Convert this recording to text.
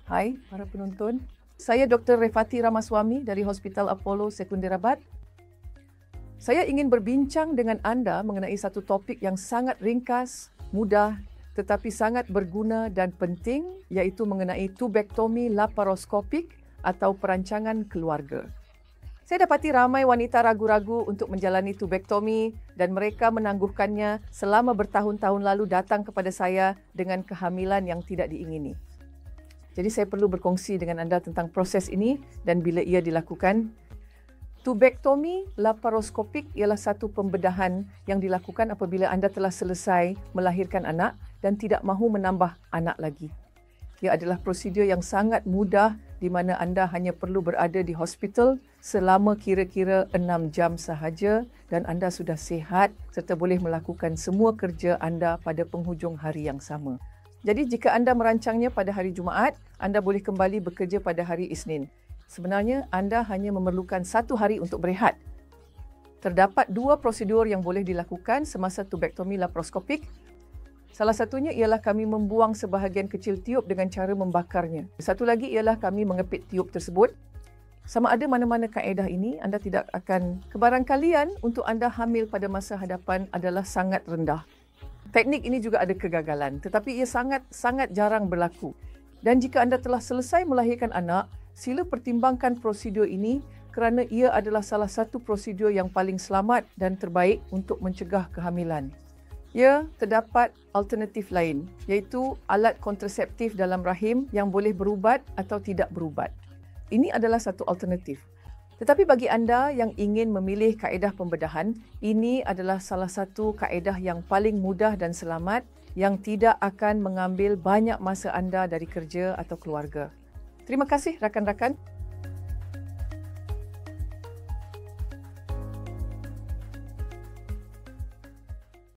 Hai para penonton, saya Dr. Refati Ramaswamy dari Hospital Apollo Secunderabad. Saya ingin berbincang dengan anda mengenai satu topik yang sangat ringkas, mudah tetapi sangat berguna dan penting, iaitu mengenai tubektomi laparoskopik atau perancangan keluarga. Saya dapati ramai wanita ragu-ragu untuk menjalani tubektomi dan mereka menangguhkannya selama bertahun-tahun lalu datang kepada saya dengan kehamilan yang tidak diingini. Jadi saya perlu berkongsi dengan anda tentang proses ini dan bila ia dilakukan. Tubektomi laparoskopik ialah satu pembedahan yang dilakukan apabila anda telah selesai melahirkan anak dan tidak mahu menambah anak lagi. Ia adalah prosedur yang sangat mudah di mana anda hanya perlu berada di hospital selama kira-kira 6 jam sahaja dan anda sudah sihat serta boleh melakukan semua kerja anda pada penghujung hari yang sama. Jadi jika anda merancangnya pada hari Jumaat, anda boleh kembali bekerja pada hari Isnin. Sebenarnya anda hanya memerlukan 1 hari untuk berehat. Terdapat 2 prosedur yang boleh dilakukan semasa tubektomi laparoskopik. Salah satunya ialah kami membuang sebahagian kecil tiub dengan cara membakarnya. Satu lagi ialah kami mengepit tiub tersebut. Sama ada mana-mana kaedah ini, anda tidak akan kebarangkalian untuk anda hamil pada masa hadapan adalah sangat rendah. Teknik ini juga ada kegagalan, tetapi ia sangat jarang berlaku. Dan jika anda telah selesai melahirkan anak, sila pertimbangkan prosedur ini kerana ia adalah salah satu prosedur yang paling selamat dan terbaik untuk mencegah kehamilan. Ya, terdapat alternatif lain, iaitu alat kontraseptif dalam rahim yang boleh berubat atau tidak berubat. Ini adalah satu alternatif. Tetapi bagi anda yang ingin memilih kaedah pembedahan, ini adalah salah satu kaedah yang paling mudah dan selamat yang tidak akan mengambil banyak masa anda dari kerja atau keluarga. Terima kasih rakan-rakan.